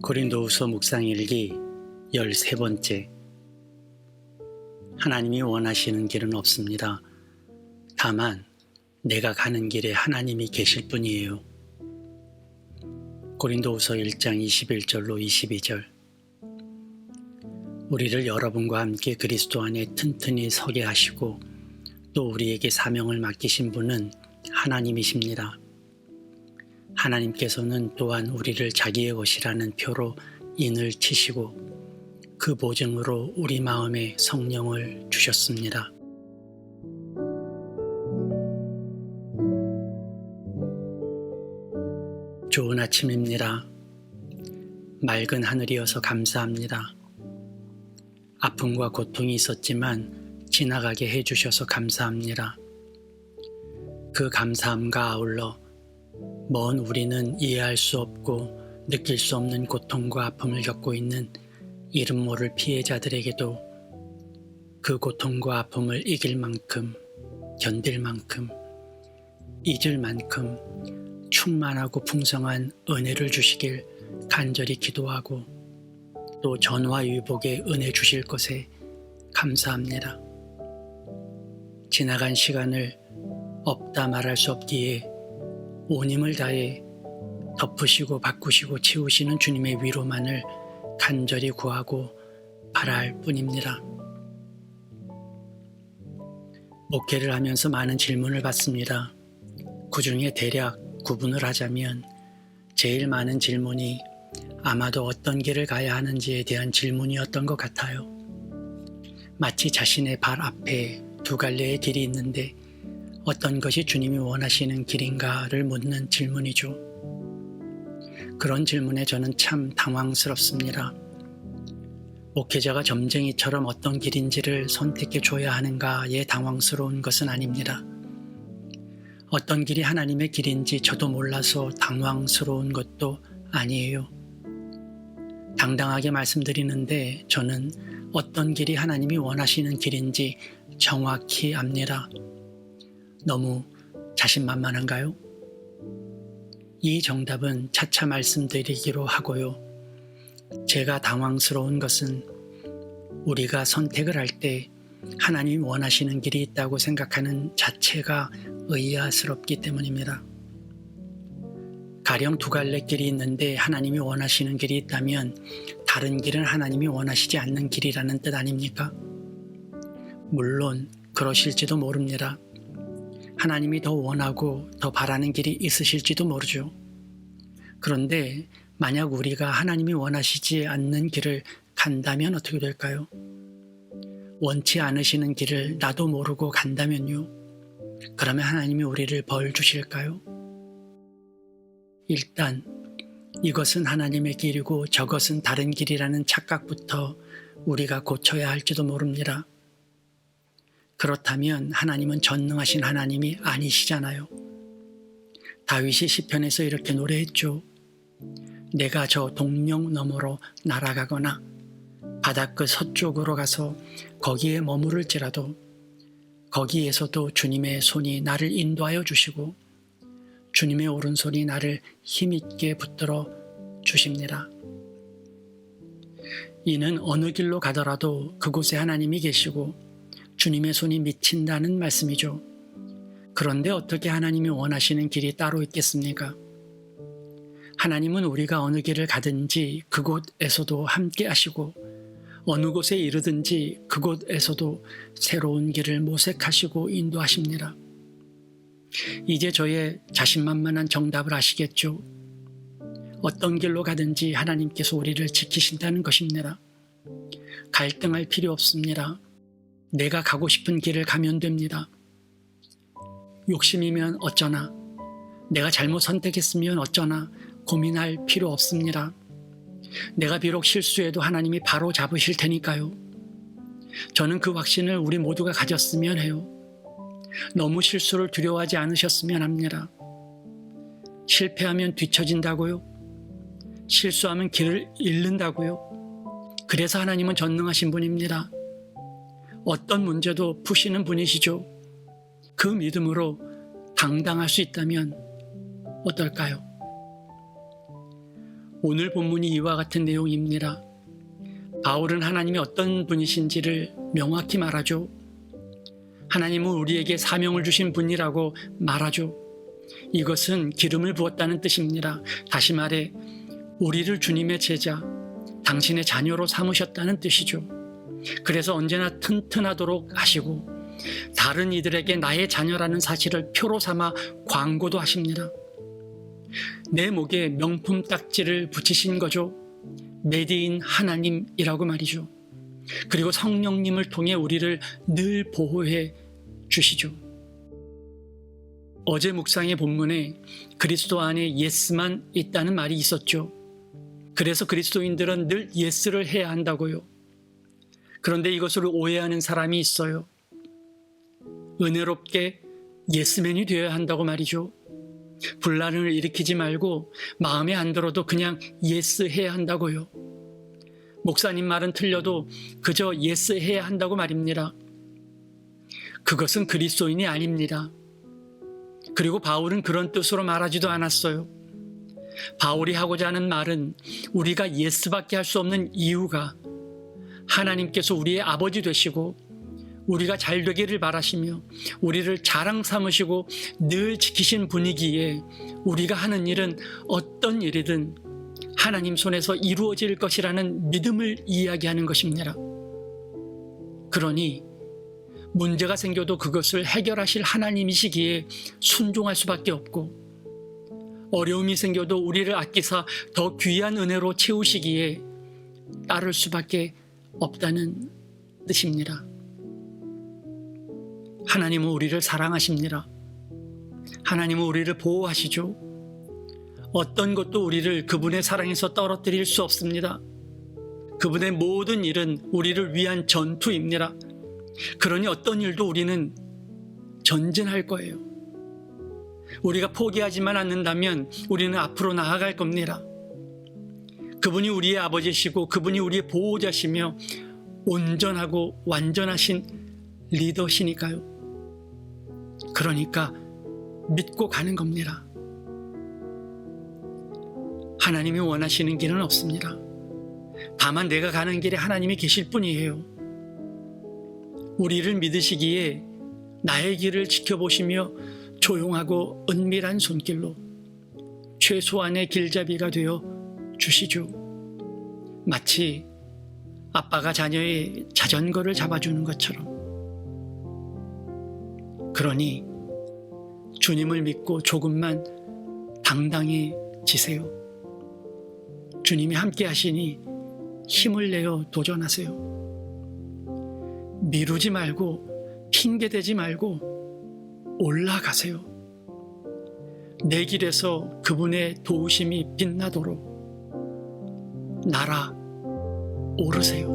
고린도후서 묵상일기 13번째. 하나님이 원하시는 길은 없습니다. 다만 내가 가는 길에 하나님이 계실 뿐이에요. 고린도후서 1장 21절로 22절. 우리를 여러분과 함께 그리스도 안에 튼튼히 서게 하시고 또 우리에게 사명을 맡기신 분은 하나님이십니다. 하나님께서는 또한 우리를 자기의 것이라는 표로 인을 치시고 그 보증으로 우리 마음에 성령을 주셨습니다. 좋은 아침입니다. 맑은 하늘이어서 감사합니다. 아픔과 고통이 있었지만 지나가게 해주셔서 감사합니다. 그 감사함과 아울러 먼 우리는 이해할 수 없고 느낄 수 없는 고통과 아픔을 겪고 있는 이름 모를 피해자들에게도 그 고통과 아픔을 이길 만큼, 견딜 만큼, 잊을 만큼 충만하고 풍성한 은혜를 주시길 간절히 기도하고 또 전화위복의 은혜 주실 것에 감사합니다. 지나간 시간을 없다 말할 수 없기에 온 힘을 다해 덮으시고 바꾸시고 채우시는 주님의 위로만을 간절히 구하고 바랄 뿐입니다. 목회를 하면서 많은 질문을 받습니다. 그 중에 대략 구분을 하자면 제일 많은 질문이 아마도 어떤 길을 가야 하는지에 대한 질문이었던 것 같아요. 마치 자신의 발 앞에 두 갈래의 길이 있는데 어떤 것이 주님이 원하시는 길인가를 묻는 질문이죠. 그런 질문에 저는 참 당황스럽습니다. 목회자가 점쟁이처럼 어떤 길인지를 선택해 줘야 하는가에 당황스러운 것은 아닙니다. 어떤 길이 하나님의 길인지 저도 몰라서 당황스러운 것도 아니에요. 당당하게 말씀드리는데 저는 어떤 길이 하나님이 원하시는 길인지 정확히 압니다. 너무 자신만만한가요? 이 정답은 차차 말씀드리기로 하고요. 제가 당황스러운 것은 우리가 선택을 할 때 하나님이 원하시는 길이 있다고 생각하는 자체가 의아스럽기 때문입니다. 가령 두 갈래 길이 있는데 하나님이 원하시는 길이 있다면 다른 길은 하나님이 원하시지 않는 길이라는 뜻 아닙니까? 물론 그러실지도 모릅니다. 하나님이 더 원하고 더 바라는 길이 있으실지도 모르죠. 그런데 만약 우리가 하나님이 원하시지 않는 길을 간다면 어떻게 될까요? 원치 않으시는 길을 나도 모르고 간다면요. 그러면 하나님이 우리를 벌 주실까요? 일단 이것은 하나님의 길이고 저것은 다른 길이라는 착각부터 우리가 고쳐야 할지도 모릅니다. 그렇다면 하나님은 전능하신 하나님이 아니시잖아요. 다윗이 시편에서 이렇게 노래했죠. 내가 저 동력 너머로 날아가거나 바닷끝 서쪽으로 가서 거기에 머무를지라도 거기에서도 주님의 손이 나를 인도하여 주시고 주님의 오른손이 나를 힘있게 붙들어 주십니다. 이는 어느 길로 가더라도 그곳에 하나님이 계시고 주님의 손이 미친다는 말씀이죠. 그런데 어떻게 하나님이 원하시는 길이 따로 있겠습니까? 하나님은 우리가 어느 길을 가든지 그곳에서도 함께 하시고 어느 곳에 이르든지 그곳에서도 새로운 길을 모색하시고 인도하십니다. 이제 저의 자신만만한 정답을 아시겠죠? 어떤 길로 가든지 하나님께서 우리를 지키신다는 것입니다. 갈등할 필요 없습니다. 내가 가고 싶은 길을 가면 됩니다. 욕심이면 어쩌나, 내가 잘못 선택했으면 어쩌나 고민할 필요 없습니다. 내가 비록 실수해도 하나님이 바로 잡으실 테니까요. 저는 그 확신을 우리 모두가 가졌으면 해요. 너무 실수를 두려워하지 않으셨으면 합니다. 실패하면 뒤처진다고요? 실수하면 길을 잃는다고요? 그래서 하나님은 전능하신 분입니다. 어떤 문제도 푸시는 분이시죠. 그 믿음으로 당당할 수 있다면 어떨까요? 오늘 본문이 이와 같은 내용입니다. 바울은 하나님이 어떤 분이신지를 명확히 말하죠. 하나님은 우리에게 사명을 주신 분이라고 말하죠. 이것은 기름을 부었다는 뜻입니다. 다시 말해 우리를 주님의 제자, 당신의 자녀로 삼으셨다는 뜻이죠. 그래서 언제나 튼튼하도록 하시고 다른 이들에게 나의 자녀라는 사실을 표로 삼아 광고도 하십니다. 내 목에 명품 딱지를 붙이신 거죠. 메디인 하나님이라고 말이죠. 그리고 성령님을 통해 우리를 늘 보호해 주시죠. 어제 묵상의 본문에 그리스도 안에 예스만 있다는 말이 있었죠. 그래서 그리스도인들은 늘 예스를 해야 한다고요. 그런데 이것을 오해하는 사람이 있어요. 은혜롭게 예스맨이 되어야 한다고 말이죠. 분란을 일으키지 말고 마음에 안 들어도 그냥 예스 해야 한다고요. 목사님 말은 틀려도 그저 예스 해야 한다고 말입니다. 그것은 그리스도인이 아닙니다. 그리고 바울은 그런 뜻으로 말하지도 않았어요. 바울이 하고자 하는 말은 우리가 예스밖에 할 수 없는 이유가 하나님께서 우리의 아버지 되시고 우리가 잘 되기를 바라시며 우리를 자랑 삼으시고 늘 지키신 분이기에 우리가 하는 일은 어떤 일이든 하나님 손에서 이루어질 것이라는 믿음을 이야기하는 것입니다. 그러니 문제가 생겨도 그것을 해결하실 하나님이시기에 순종할 수밖에 없고 어려움이 생겨도 우리를 아끼사 더 귀한 은혜로 채우시기에 따를 수밖에 없다는 뜻입니다. 하나님은 우리를 사랑하십니다. 하나님은 우리를 보호하시죠. 어떤 것도 우리를 그분의 사랑에서 떨어뜨릴 수 없습니다. 그분의 모든 일은 우리를 위한 전투입니다. 그러니 어떤 일도 우리는 전진할 거예요. 우리가 포기하지만 않는다면 우리는 앞으로 나아갈 겁니다. 그분이 우리의 아버지시고 그분이 우리의 보호자시며 온전하고 완전하신 리더시니까요. 그러니까 믿고 가는 겁니다. 하나님이 원하시는 길은 없습니다. 다만 내가 가는 길에 하나님이 계실 뿐이에요. 우리를 믿으시기에 나의 길을 지켜보시며 조용하고 은밀한 손길로 최소한의 길잡이가 되어 주시죠. 마치 아빠가 자녀의 자전거를 잡아주는 것처럼. 그러니 주님을 믿고 조금만 당당해지세요. 주님이 함께 하시니 힘을 내어 도전하세요. 미루지 말고 핑계대지 말고 올라가세요. 내 길에서 그분의 도우심이 빛나도록 날아 오르세요.